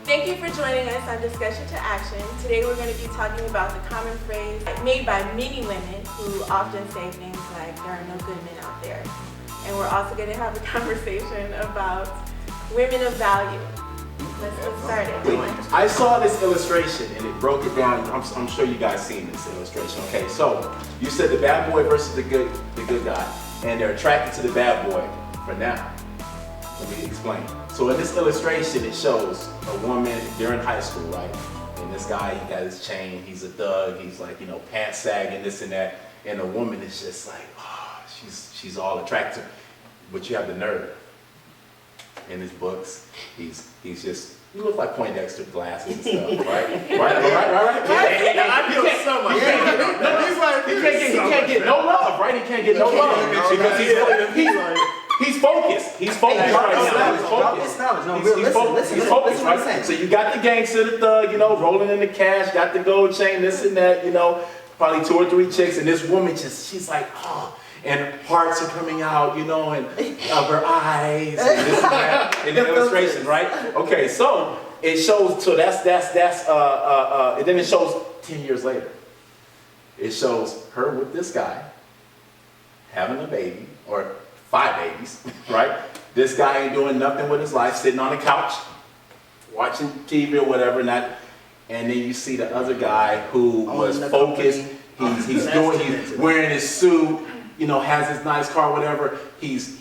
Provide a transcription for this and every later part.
Thank you for joining us on Discussion to Action. Today we're going to be talking about the common phrase made by many women who often say things like, there are no good men out there. And we're also going to have a conversation about women of value. Let's get started. I saw this illustration and it broke it down. I'm sure you guys seen this illustration. Okay, so you said the bad boy versus the good guy, and they're attracted to the bad boy for now. Let me explain. So in this illustration, it shows a woman during high school, right? And this guy, he got his chain, he's a thug, he's like, pants sagging, this and that. And the woman is just like, oh, she's all attractive. But you have the nerd in his books. He's just, you look like Poindexter glasses and stuff, right? Right? I feel so much. He can't get no love, right? He can't get no love because he's focused. He's focused right now. He's focused. He's focused, right? So you got the gangster, the thug, rolling in the cash, got the gold chain, this and that, probably 2 or 3 chicks, and this woman she's like, oh, and hearts are coming out, and of her eyes, and this and that, in the illustration, right? Okay, so it shows, so that's, and then it shows 10 years later. It shows her with this guy, having a baby, or 5 babies, right? This guy ain't doing nothing with his life, sitting on the couch, watching TV or whatever, and then you see the other guy who was focused. He's wearing his suit, has his nice car, whatever. He's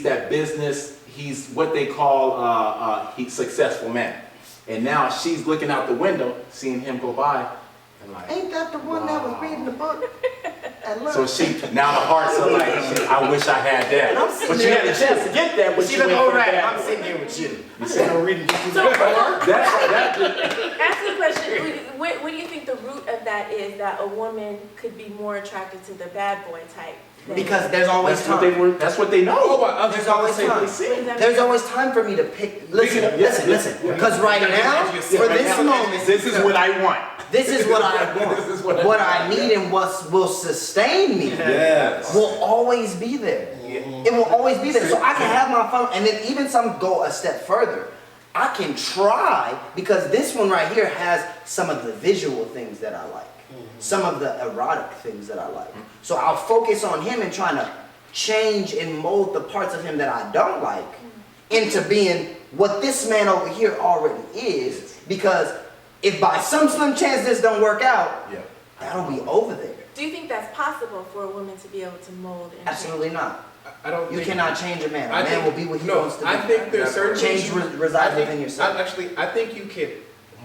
that business. He's what they call he's successful man. And now she's looking out the window, seeing him go by, and like, ain't that the one that was reading the book? So now the hearts are like, I wish I had that. But you had a chance to get that, but you went for that. I'm sitting here with you. You said I'm reading. So, ask the question, what do you think the root of that is, that a woman could be more attracted to the bad boy type? Because there's always time. That's what they know. There's always time. There's always time for me to pick. Listen. Because right now, for this moment, this is what I want. This is what I want. This is what I need and what will sustain me will always be there. It will always be there. So I can have my fun, and then even some go a step further. I can try, because this one right here has some of the visual things that I like. Some of the erotic things that I like. So I'll focus on him and trying to change and mold the parts of him that I don't like into being what this man over here already is. Because if by some slim chance this don't work out, that'll be over there. Do you think that's possible for a woman to be able to mold and Absolutely change? not. I don't. You cannot change a man. A man will be what he wants to be. I think there's certain change resides within yourself. I think you can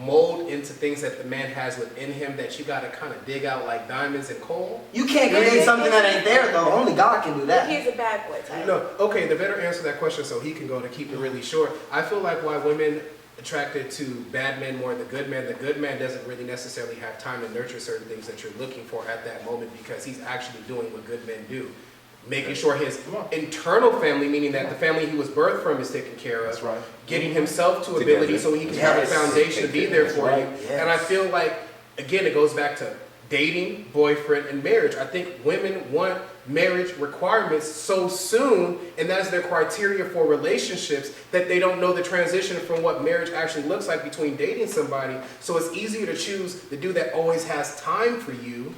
mold into things that the man has within him that you got to kind of dig out like diamonds and coal. You can't create something that ain't there though. Only God can do that. He's a bad boy type. No, okay. The better answer to that question, so he can go to keep it really short. I feel like why women attracted to bad men more than the good man doesn't really necessarily have time to nurture certain things that you're looking for at that moment, because he's actually doing what good men do. Making sure his internal family, meaning that the family he was birthed from, is taken care of. That's right. Getting himself to ability so he can have a foundation to be there for you. And I feel like, again, it goes back to dating, boyfriend, and marriage. I think women want marriage requirements so soon, and that's their criteria for relationships, that they don't know the transition from what marriage actually looks like between dating somebody. So it's easier to choose the dude that always has time for you.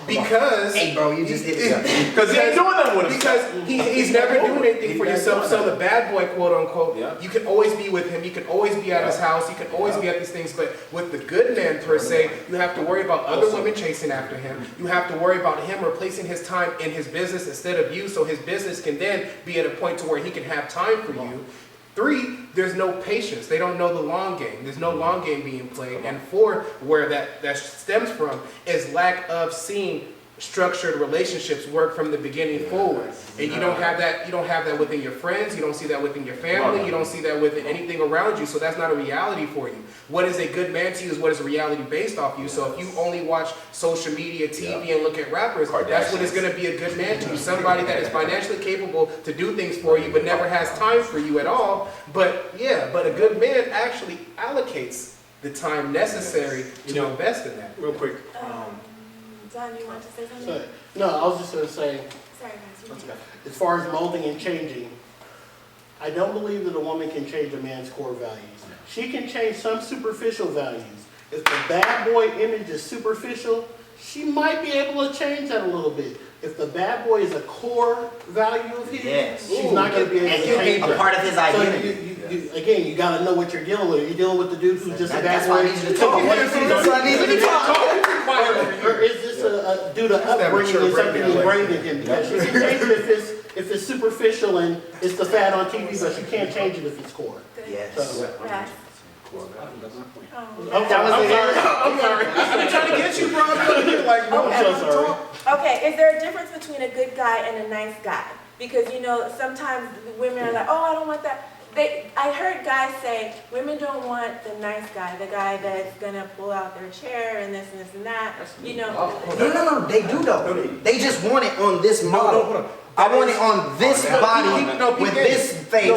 Because hey bro, you just hit it. Because he ain't doing nothing with him. Because he's never doing anything for yourself. So the bad boy, quote unquote, you can always be with him. You can always be at his house. You can always be at these things. But with the good man per se, you have to worry about other women chasing after him. You have to worry about him replacing his time in his business instead of you, so his business can then be at a point to where he can have time for you. 3, there's no patience. They don't know the long game. There's no long game being played. And 4, where that stems from, is lack of seeing structured relationships work from the beginning forward. And you don't have that. You don't have that within your friends. You don't see that within your family. You don't see that within anything around you. So that's not a reality for you. What is a good man to you is what is a reality based off you. So if you only watch social media, TV, and look at rappers, that's what is going to be a good man to you. Somebody that is financially capable to do things for you, but never has time for you at all. But a good man actually allocates the time necessary to invest in that. Real quick. Don, you want to say something? No, I was just going to say, Sorry, guys. as far as molding and changing, I don't believe that a woman can change a man's core values. She can change some superficial values. If the bad boy image is superficial, she might be able to change that a little bit. If the bad boy is a core value of his, Yes. she's not going to be able And to can change be a part of his identity. So again, you got to know what you're dealing with. Are you dealing with the dude who's just a bad That's boy? why I need you to talk. That's why I need you to talk. Or is this due to upbringing and something ingrained in him? Because she can change it if it's superficial and it's the fad on TV, but she can't change it if it's core. Yes. So, Right. I'm sorry. I'm trying to get you, bro. Like, no. I'm so sorry. Okay, is there a difference between a good guy and a nice guy? Because, you know, sometimes women are like, oh, I don't want that. I heard guys say, women don't want the nice guy, the guy that's gonna pull out their chair and this and that. You know. No, they do though. They just want it on this model. hold on. I want it on this body with this face.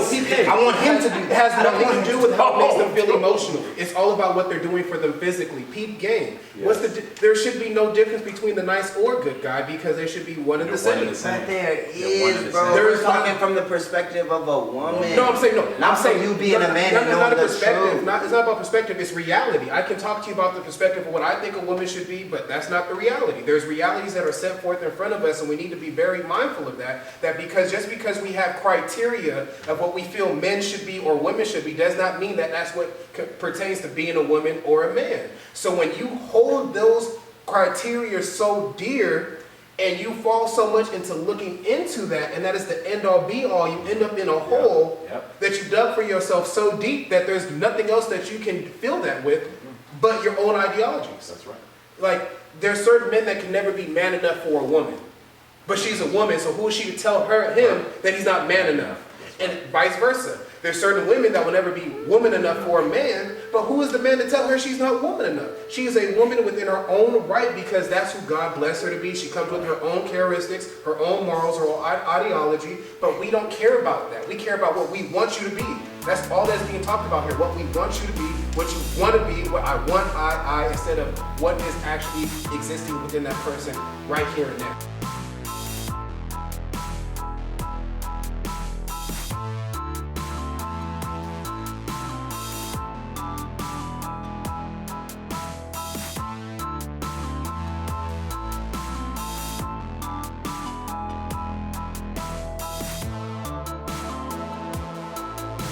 I want him to do It that. has I don't nothing want to him do with how it makes them feel emotionally. It's all about what they're doing for them physically. Peep game. What's there should be no difference between the nice or good guy because they should be one and the same. But there is, bro. There is We're talking from the perspective of a woman. No, I'm saying no. Not I'm saying from you being a man and It's not knowing a the perspective. truth. It's not about perspective. It's reality. I can talk to you about the perspective of what I think a woman should be, but that's not the reality. There's realities that are set forth in front of us, and we need to be very mindful of that. That just because we have criteria of what we feel men should be or women should be, does not mean that that's what pertains to being a woman or a man. So when you hold those criteria so dear and you fall so much into looking into that, and that is the end all be all, you end up in a hole that you dug for yourself so deep that there's nothing else that you can fill that with but your own ideologies. That's right. Like, there's certain men that can never be man enough for a woman. But she's a woman, so who is she to tell him that he's not man enough? And vice versa. There's certain women that will never be woman enough for a man, but who is the man to tell her she's not woman enough? She is a woman within her own right because that's who God blessed her to be. She comes with her own characteristics, her own morals, her own ideology, but we don't care about that. We care about what we want you to be. That's all that's being talked about here. What we want you to be, what you want to be, what I want, instead of what is actually existing within that person right here and now.